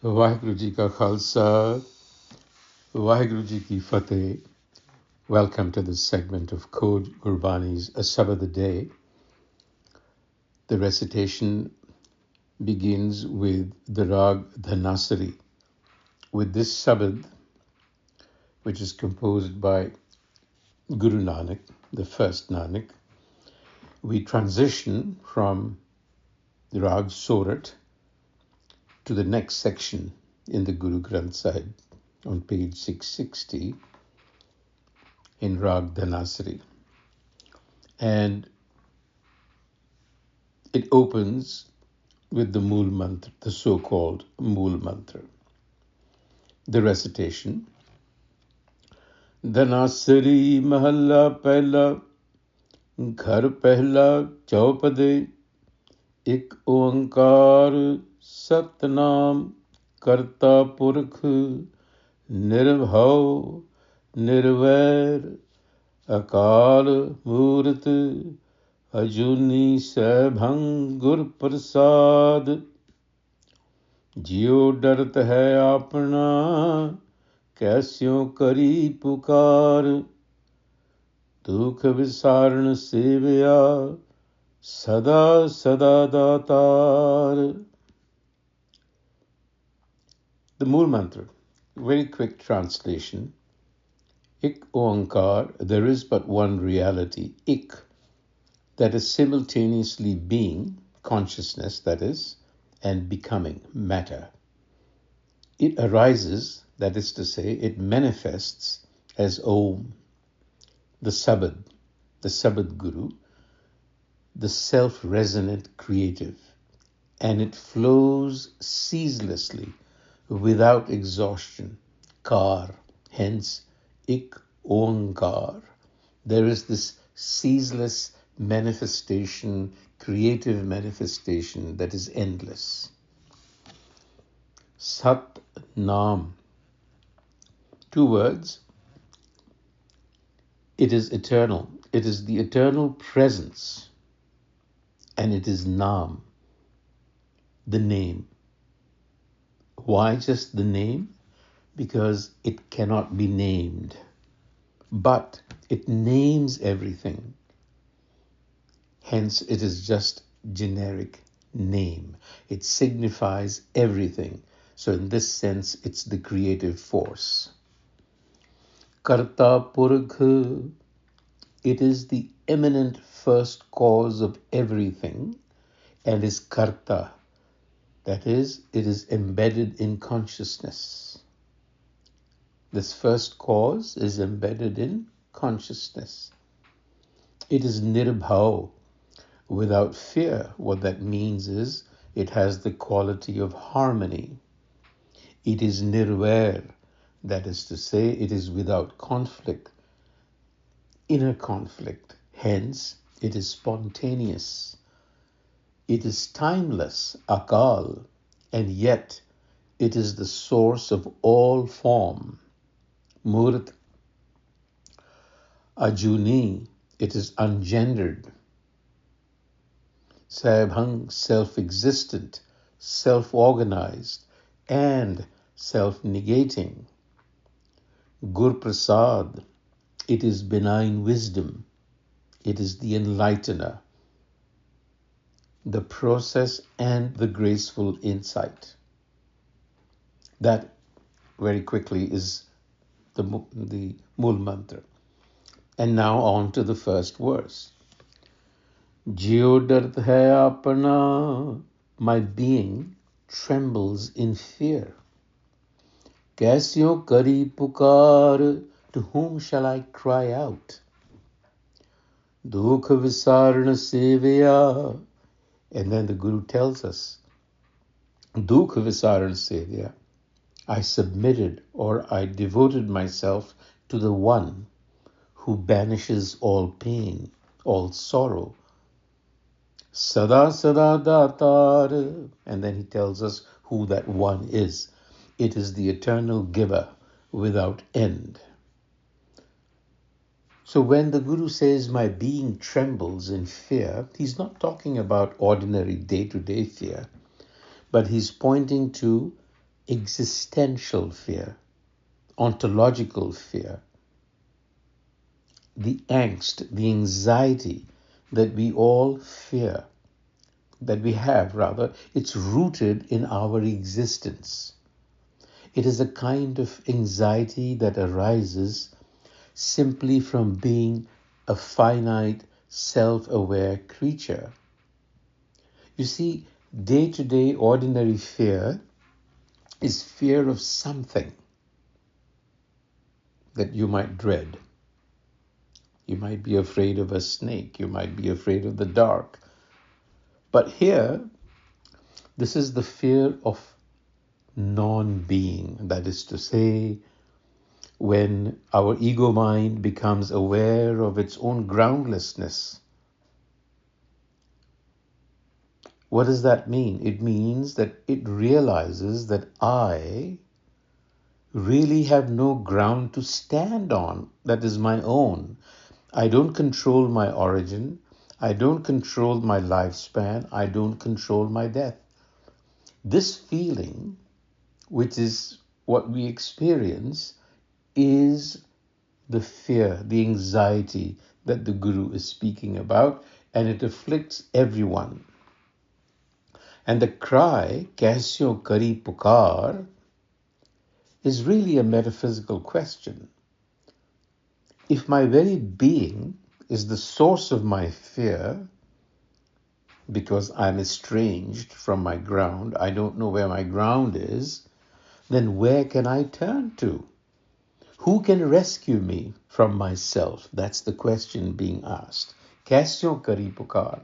Vaheguru Ji Ka Khalsa, Vaheguru Ji Ki Fateh. Welcome to this segment of Code Gurbani's a-sabad-a-day. The recitation begins with the rag Dhanasari. With this sabad, which is composed by Guru Nanak, the first Nanak, we transition from the rag Sorat to the next section in the Guru Granth Sahib on page 660 in rag Dhanasari. And it opens with the Mool Mantra, the so-called Mool Mantra. The recitation. Dhanasari Mahalla Pehla, Ghar Pehla Chaupade, Ik Oankar Satnam Karta Purkh Nirbhav Nirvair Akal Murti Ajuni Sabhang Gur Prasad Jiu Darat hai apana kaisyon kari pukar dukh visaran sevya a-sabad-a-day. The Mool Mantra, very quick translation. Ik Oankar, there is but one reality, Ik, that is simultaneously being, consciousness that is, and becoming, matter. It arises, that is to say, it manifests as Om, the Sabad Guru, the self-resonant creative, and it flows ceaselessly without exhaustion, Kar, hence Ik Oankar. There is this ceaseless manifestation, creative manifestation that is endless. Sat Nam, two words. It is eternal. It is the eternal presence. And it is Nam, the name. Why just the name? Because it cannot be named. But it names everything. Hence, it is just generic name. It signifies everything. So in this sense, it's the creative force. Karta Purkh, it is the eminent first cause of everything and is Karta. That is, it is embedded in consciousness. This first cause is embedded in consciousness. It is Nirbhav, without fear. What that means is it has the quality of harmony. It is Nirvair, that is to say, it is without conflict, inner conflict. Hence, it is spontaneous. It is timeless, Akal, and yet it is the source of all form. Murt, Ajuni, it is ungendered. Sabhang, self-existent, self-organized, and self-negating. Gur Prasad, it is benign wisdom. It is the enlightener, the process and the graceful insight. That, very quickly, is the Mool Mantra. And now on to the first verse. Jiu Darat hai apana, my being trembles in fear. Kaisyon kari pukar, to whom shall I cry out? Dukh visarana sevya, and then the Guru tells us, Dukh visarana sevya, I submitted or I devoted myself to the one who banishes all pain, all sorrow. Sada-sada-datar, and then he tells us who that one is. It is the eternal giver without end. So when the Guru says, my being trembles in fear, he's not talking about ordinary day-to-day fear, but he's pointing to existential fear, ontological fear, the angst, the anxiety that we all fear, that we have rather, it's rooted in our existence. It is a kind of anxiety that arises simply from being a finite, self-aware creature. You see, day-to-day ordinary fear is fear of something that you might dread. You might be afraid of a snake. You might be afraid of the dark. But here, this is the fear of non-being. That is to say, when our ego mind becomes aware of its own groundlessness. What does that mean? It means that it realizes that I really have no ground to stand on that is my own. I don't control my origin. I don't control my lifespan. I don't control my death. This feeling, which is what we experience, is the fear, the anxiety that the Guru is speaking about, and it afflicts everyone. And the cry, "Kaisyo kari pukar," is really a metaphysical question. If my very being is the source of my fear, because I'm estranged from my ground, I don't know where my ground is, then where can I turn to? Who can rescue me from myself? That's the question being asked. Kaisyo kari pukar.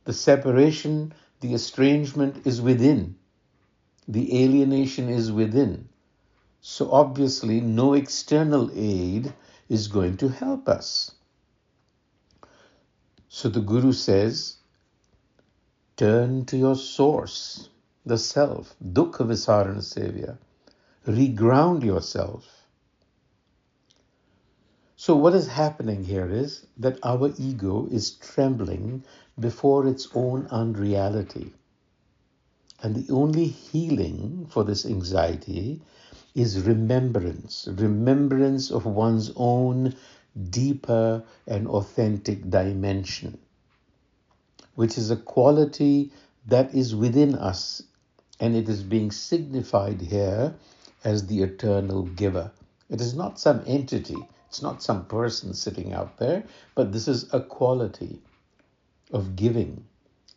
The separation, the estrangement is within. The alienation is within. So obviously no external aid is going to help us. So the Guru says, turn to your source, the self, dukkha visarana sevya. Reground yourself. So what is happening here is that our ego is trembling before its own unreality. And the only healing for this anxiety is remembrance of one's own deeper and authentic dimension, which is a quality that is within us, and it is being signified here as the eternal giver. It is not some entity, it's not some person sitting out there, but this is a quality of giving.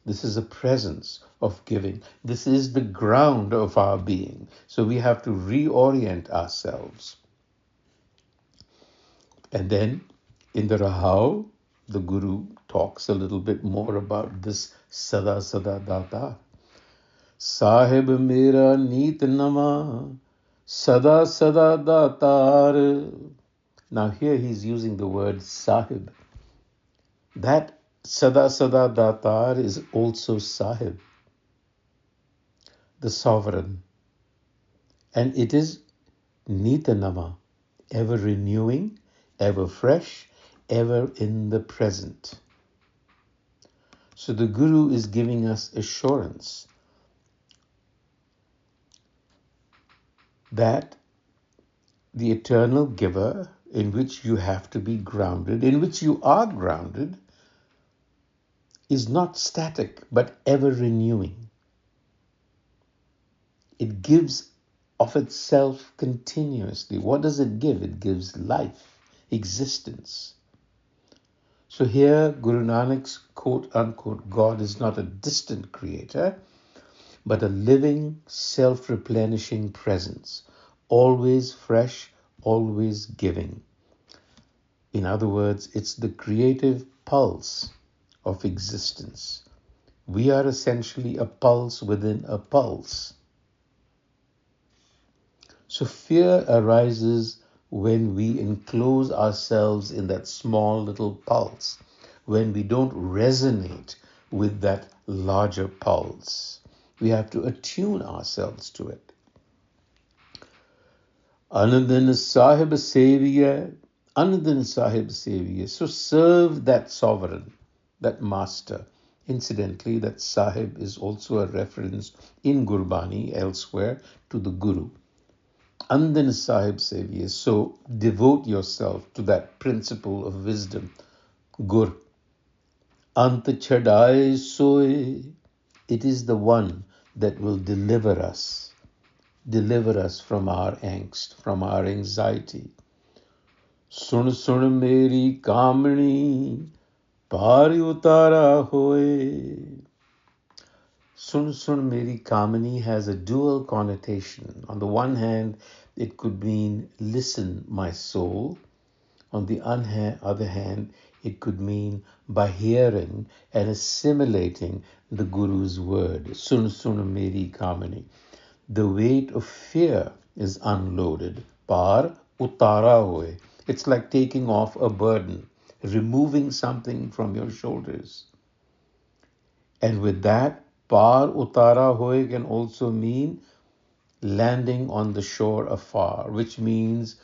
This is a presence of giving. This is the ground of our being. So we have to reorient ourselves. And then in the Rahau, the Guru talks a little bit more about this a-sabad-a-day. Sahib mera neet nama, a-sabad-a-day. Now here he's using the word Sahib. That a-sabad-a-day is also Sahib, the sovereign. And it is Nitanama, ever renewing, ever fresh, ever in the present. So the Guru is giving us assurance that the eternal giver, in which you have to be grounded, in which you are grounded, is not static, but ever renewing. It gives of itself continuously. What does it give? It gives life, existence. So here, Guru Nanak's quote-unquote God is not a distant creator, but a living, self-replenishing presence, always fresh, always giving. In other words, it's the creative pulse of existence. We are essentially a pulse within a pulse. So fear arises when we enclose ourselves in that small little pulse, when we don't resonate with that larger pulse. We have to attune ourselves to it. Anandana Sahib Seviya, Anandana Sahib Seviya. So serve that sovereign, that master, Incidentally, that Sahib is also a reference in Gurbani elsewhere to the Guru. Andan Sahib Seviye. So devote yourself to that principle of wisdom. Gur. Ant chadaye soe. It is the one that will deliver us from our angst, from our anxiety. Sun sun meri kamani, pari utara hoye. Sun sun meri kamani has a dual connotation. On the one hand, it could mean listen, my soul. On the other hand, it could mean by hearing and assimilating the Guru's word. Sun sun meri kamani. The weight of fear is unloaded. Par utara hoye. It's like taking off a burden, removing something from your shoulders. And with that, par utara hoye can also mean landing on the shore afar, which means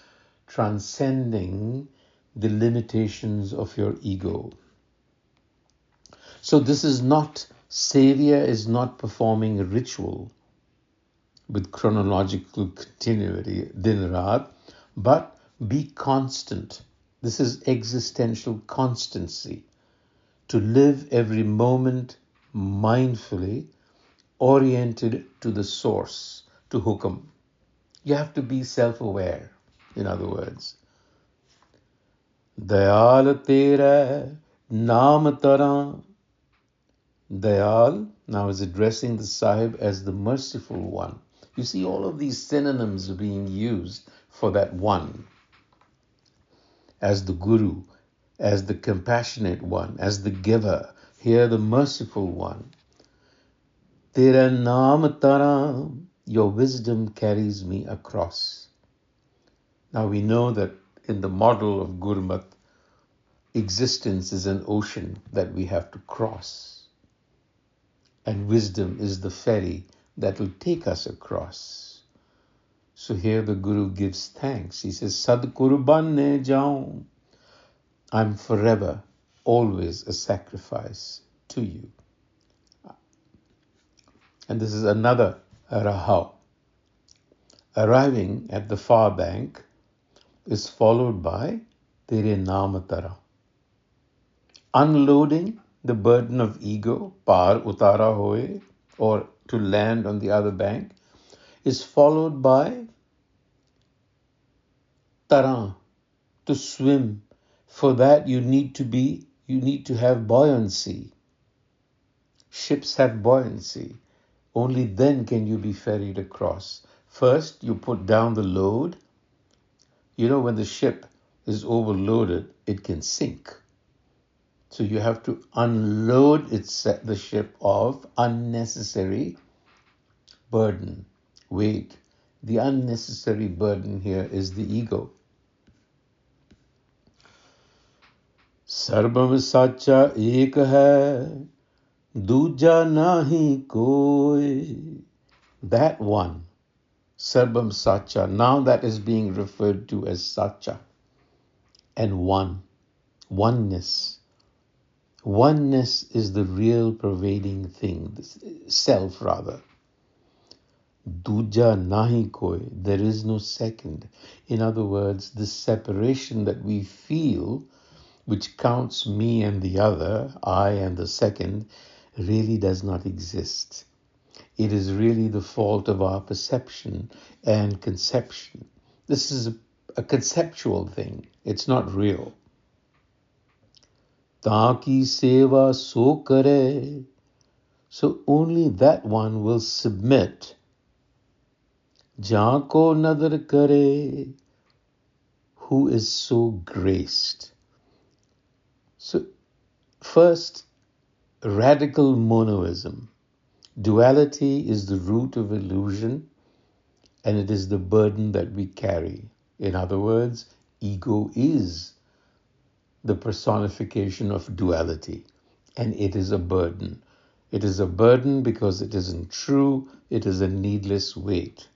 transcending the limitations of your ego. So this is not, Savior is not performing a ritual with chronological continuity, din raat, but be constant. This is existential constancy. To live every moment mindfully, oriented to the source, to hukam. You have to be self-aware, in other words. Dayal tera naam taran. Dayal now is addressing the Sahib as the merciful one. You see, all of these synonyms are being used for that one. As the Guru, as the compassionate one, as the giver. Here, the merciful one. Tera naam taram. Your wisdom carries me across. Now we know that in the model of Gurmat, existence is an ocean that we have to cross. And wisdom is the ferry that will take us across. So here the Guru gives thanks. He says, Sad Kurban ne jaun. I'm forever, always a sacrifice to you. And this is another rahau. Arriving at the far bank is followed by Tere Naam Tara. Unloading the burden of ego, par utara hoye, or to land on the other bank, is followed by taran, to swim. For that you need to have buoyancy. Ships have buoyancy. Only then can you be ferried across. First, you put down the load. You know, when the ship is overloaded, it can sink. So you have to unload the ship of unnecessary burden, weight. The unnecessary burden here is the ego. Sarvam sacha ek hai, duja nahi koi. That one, Sarvam sacha, now that is being referred to as sacha. And oneness. Oneness is the real pervading thing, self rather. Duja nahi koi, there is no second. In other words, the separation that we feel, which counts me and the other, I and the second, really does not exist. It is really the fault of our perception and conception. This is a conceptual thing. It's not real. Taki seva so kare. So only that one will submit. Jaan ko nadar kare. Who is so graced. So first, radical monoism. Duality is the root of illusion, and it is the burden that we carry. In other words, ego is the personification of duality, and it is a burden. It is a burden because it isn't true, it is a needless weight.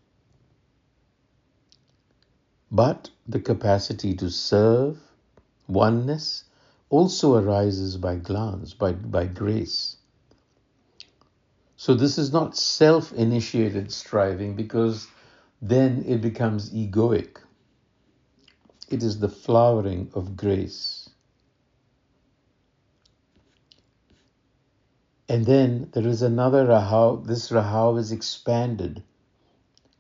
But the capacity to serve, oneness, also arises by glance, by grace. So this is not self-initiated striving, because then it becomes egoic. It is the flowering of grace. And then there is another Rahav. This Rahav is expanded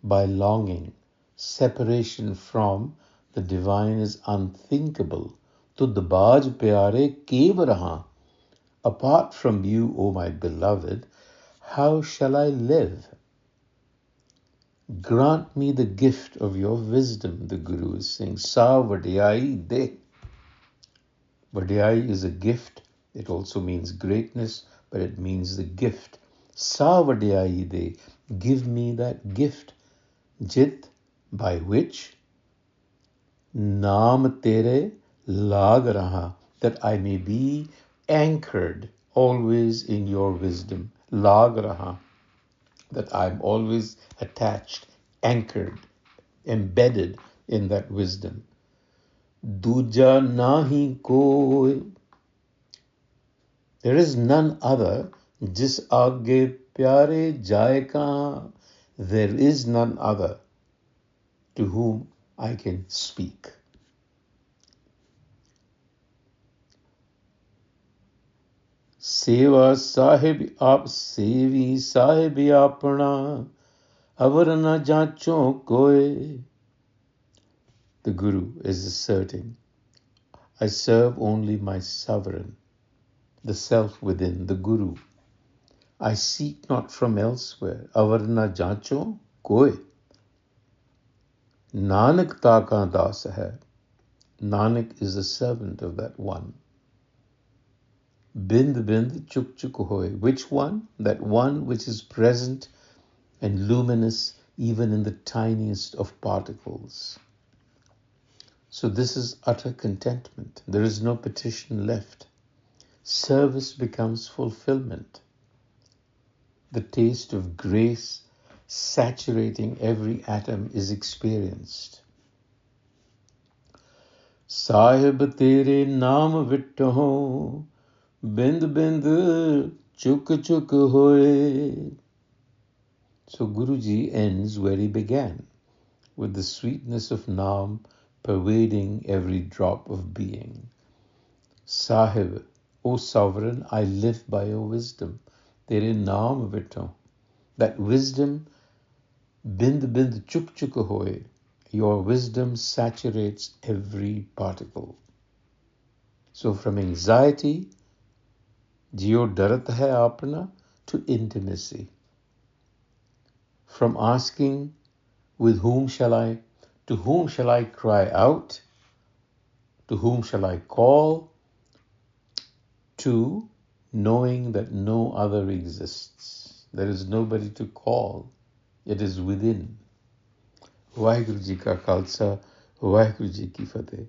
by longing. Separation from the divine is unthinkable. Tudbaj pyare kev raha. Apart from you, O my beloved, how shall I live? Grant me the gift of your wisdom, the Guru is saying. A-sabad-a-day. Vadhyai is a gift. It also means greatness, but it means the gift. A-sabad-a-day. Give me that gift. Jit, by which Naam tere lag raha, that I may be anchored always in your wisdom. Lag raha, that I'm always attached, anchored, embedded in that wisdom. Duja nahi koi, there is none other. Jis aage pyare jaye kahan, there is none other to whom I can speak. Seva sahib aap sevi sahib apana, avar na jancho koi. The Guru is asserting, I serve only my sovereign, the self within, the Guru. I seek not from elsewhere. Avar na jancho koi. Nanak taka das hai. Nanak is the servant of that one. Bind bind chuk chuk hoy. Which one? That one which is present and luminous even in the tiniest of particles. So this is utter contentment. There is no petition left. Service becomes fulfillment. The taste of grace saturating every atom is experienced. Sahib tere naam vitto, bind bind chuk chuk hoye. So Guruji ends where he began, with the sweetness of Naam pervading every drop of being. Sahib, O Sovereign, I live by your wisdom. Tere naam vitto. That wisdom, bind bind chuk chuk hoye. Your wisdom saturates every particle. So from anxiety, Jiu Darat hai Apana, to intimacy. From asking, to whom shall I cry out? To whom shall I call? To knowing that no other exists. There is nobody to call. It is within. Vaheguru Ji Ka Khalsa, Vaheguru Ji Ki Fateh.